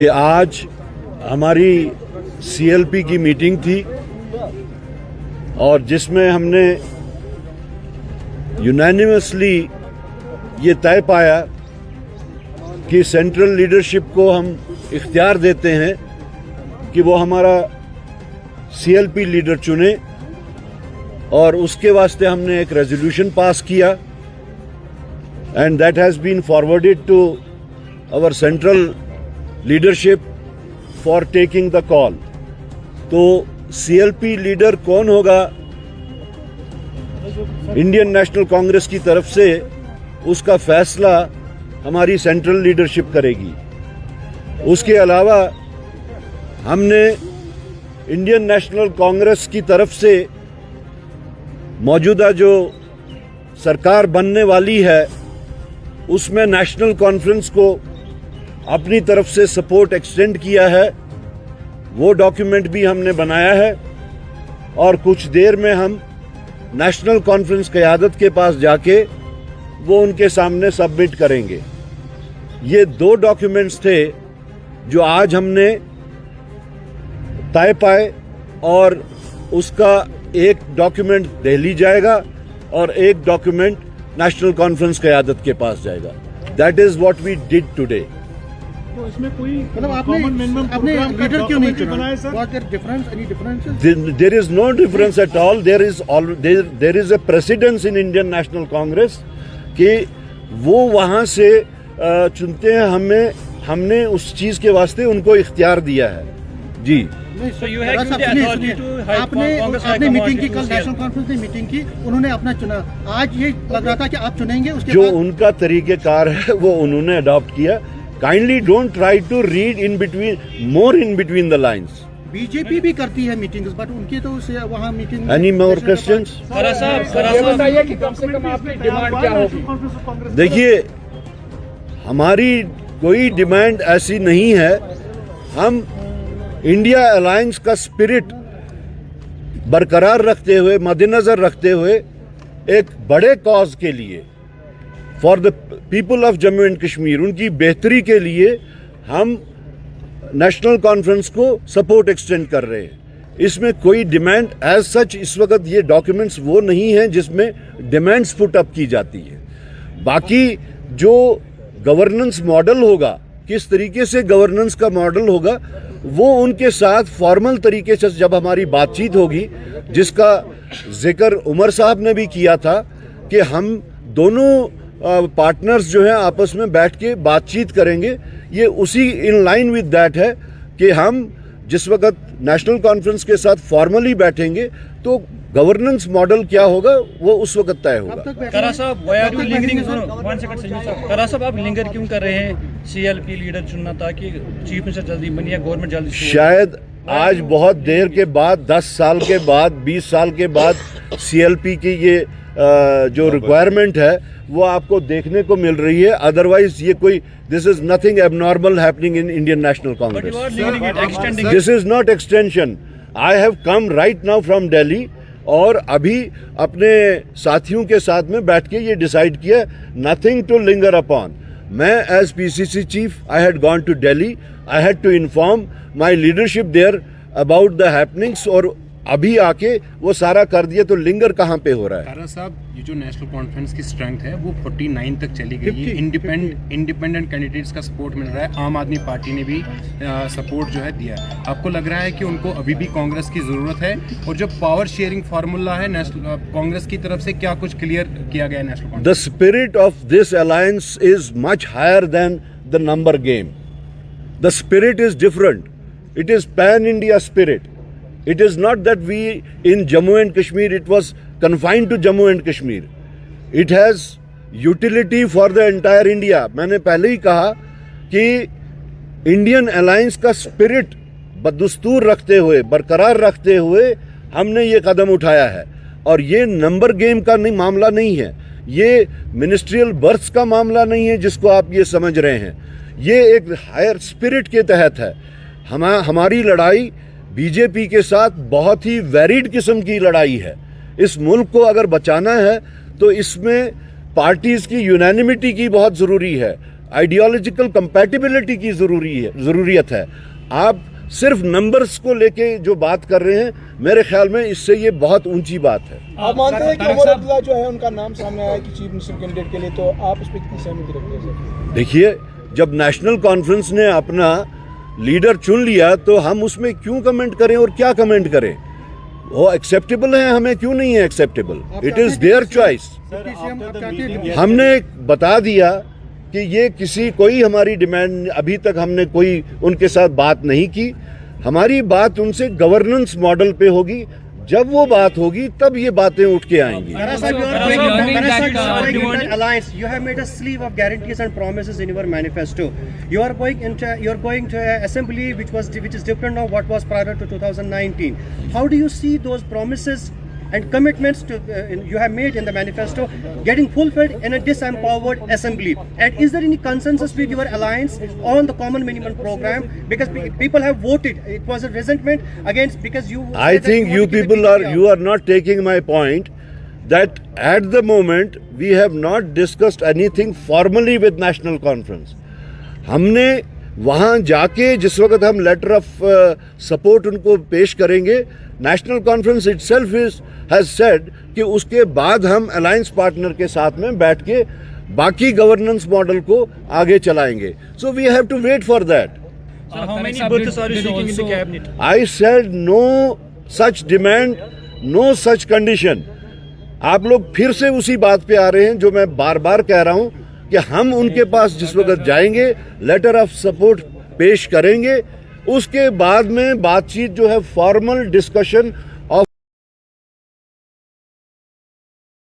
आज हमारी सीएलपी की मीटिंग थी और जिसमें हमने यूनानिमसली ये तय पाया कि सेंट्रल लीडरशिप को हम इख्तियार देते हैं कि वो हमारा सीएलपी लीडर चुने और उसके वास्ते हमने एक रेजोल्यूशन पास किया and that has been forwarded to our central leadership for taking the call. तो सीएलपी लीडर कौन होगा इंडियन नेशनल कांग्रेस की तरफ से, उसका फैसला हमारी सेंट्रल लीडरशिप करेगी। उसके अलावा हमने इंडियन नेशनल कांग्रेस की तरफ से मौजूदा जो सरकार बनने वाली है उसमें नेशनल कॉन्फ्रेंस को अपनी तरफ से सपोर्ट एक्सटेंड किया है। वो डॉक्यूमेंट भी हमने बनाया है और कुछ देर में हम नेशनल कॉन्फ्रेंस क़यादत के पास जाके वो उनके सामने सबमिट करेंगे। ये दो डॉक्यूमेंट्स थे जो आज हमने तय पाए और उसका एक डॉक्यूमेंट दिल्ली जाएगा और एक डॉक्यूमेंट नेशनल कॉन्फ्रेंस क़यादत के पास जाएगा। That is what we did today. तो इसमें कोई मतलब आपने लीडर क्यों नहीं चुना? Was there difference? Any differences? There is no difference at all. There is a precedence in Indian National Congress कि वो वहाँ से चुनते हैं। हमने उस चीज के वास्ते उनको इख्तियार दिया है जी। आपने मीटिंग की, कल नेशनल कॉन्फ्रेंस ने मीटिंग की, उन्होंने अपना चुना। आज ये लग रहा था कि आप चुनेंगे, उसके जो उनका तरीकेकार है वो उन्होंने अडॉप्ट किया। Kindly don't try to read in between the lines. BJP भी करती है मीटिंग्स, बट उनकी तो वहाँ मीटिंग। Any more questions? बताइए कि कम से कम आपकी डिमांड क्या होगी? देखिए, हमारी कोई डिमांड ऐसी नहीं है। हम इंडिया अलायंस का स्पिरिट बरकरार रखते हुए, मद्देनजर रखते हुए, एक बड़े कॉज के लिए, for the people of Jammu and Kashmir, उनकी बेहतरी के लिए हम नेशनल कॉन्फ्रेंस को सपोर्ट एक्सटेंड कर रहे हैं। इसमें कोई डिमांड एज सच इस वक्त ये डॉक्यूमेंट्स वो नहीं हैं जिसमें डिमांड्स पुट अप की जाती है। बाकी जो गवर्नेंस मॉडल होगा, किस तरीके से गवर्नेंस का मॉडल होगा, वो उनके साथ फॉर्मल तरीके से जब हमारी बातचीत होगी, जिसका जिक्र उमर साहब ने भी किया था कि हम दोनों पार्टनर्स जो हैं आपस में बैठ के बातचीत करेंगे। ये उसी इन लाइन विद दैट है कि हम जिस वक्त नेशनल कॉन्फ्रेंस के साथ फॉर्मली बैठेंगे तो गवर्नेंस मॉडल क्या होगा वो उस वक्त तय होगा। करा साहब, आप लिंगर क्यों कर रहे हैं? सीएलपी लीडर चुनना था कि चीफ मिनिस्टर जल्दी बनिए, गवर्नमेंट जल्दी। शायद आज बहुत देर के बाद, 10 साल के बाद, 20 साल के बाद सीएलपी की ये जो रिक्वायरमेंट है वो आपको देखने को मिल रही है। अदरवाइज ये कोई, this is nothing abnormal happening in Indian national Congress. This is not extension. I have come right now from Delhi और अभी अपने साथियों के साथ में बैठ के ये डिसाइड किया, नथिंग टू लिंगर अपॉन। मैं as PCC chief I had gone to Delhi, I had to inform my leadership there about the happenings और अभी आके वो सारा कर दिया, तो लिंगर कहाँ पे हो रहा है? तारा साहब, ये जो नेशनल कॉन्फ्रेंस की स्ट्रेंथ है वो 49 तक चली गई है। इंडिपेंडेंट कैंडिडेट्स का सपोर्ट मिल रहा है। आम आदमी पार्टी ने भी सपोर्ट जो है दिया है। आपको लग रहा है कि उनको अभी भी कांग्रेस की जरूरत है? और जो पावर शेयरिंग फार्मूला है कांग्रेस की तरफ से, क्या कुछ क्लियर किया गया है National Congress? The spirit of this alliance is much higher than the number game. The spirit is different. It is pan India spirit. It is not that we in Jammu and Kashmir, it was confined to Jammu and Kashmir. It has utility for the entire India. मैंने पहले ही कहा कि Indian alliance का spirit बदस्तूर रखते हुए, बरकरार रखते हुए हमने ये कदम उठाया है। और ये नंबर गेम का मामला नहीं है, ये मिनिस्ट्रियल बर्थ्स का मामला नहीं है जिसको आप ये समझ रहे हैं। ये एक हायर स्पिरिट के तहत है। हमारी लड़ाई बीजेपी के साथ बहुत ही वैरिड किस्म की लड़ाई है। इस मुल्क को अगर बचाना है तो इसमें पार्टीज की यूनानिमिटी की बहुत ज़रूरी है। आइडियोलॉजिकल कंपैटिबिलिटी की ज़रूरियत है। आप सिर्फ नंबर्स को लेके जो बात कर रहे हैं, मेरे ख्याल में इससे ये बहुत ऊंची बात है। आप मानते हैं कि उमर अब्दुल्ला जो है उनका नाम सामने आया कि चीफ मिनिस्टर कैंडिडेट के लिए, तो आप उस पर कितनी सहमति रखते हैं सर? देखिए, जब नेशनल कॉन्फ्रेंस ने अपना लीडर चुन लिया तो हम उसमें क्यों कमेंट करें और क्या कमेंट करें? वो एक्सेप्टेबल है, हमें क्यों नहीं है acceptable? It is their choice. हमने बता दिया कि ये कोई हमारी डिमांड, अभी तक हमने कोई उनके साथ बात नहीं की। हमारी बात उनसे गवर्नेंस मॉडल पे होगी। जब वो बात होगी तब ये बातें उठ के आएंगी। Alliance, you have made a sleeve of guarantees and promises in your manifesto. You are going to an assembly which is different of what was prior to 2019. How do you see those promises and commitments you have made in the manifesto getting fulfilled in a disempowered assembly? And is there any consensus with your alliance on the common minimum program? Because people have voted. It was a resentment against, because you. I think you people are not taking my point that at the moment we have not discussed anything formally with National Conference. हमने वहाँ जाके जिस वक्त हम letter of support उनको पेश करेंगे, national conference itself has said कि उसके बाद हम अलायंस पार्टनर के साथ में बैठ के बाकी गवर्नेंस मॉडल को आगे चलाएंगे। So we have to wait for that. How many berths are you seeking in the cabinet? I said no such demand, no such condition. आप लोग फिर से उसी बात पे आ रहे हैं जो मैं बार बार कह रहा हूं कि हम उनके पास जिस वक्त जाएंगे, लेटर ऑफ सपोर्ट पेश करेंगे, उसके बाद में बातचीत जो है, फॉर्मल डिस्कशन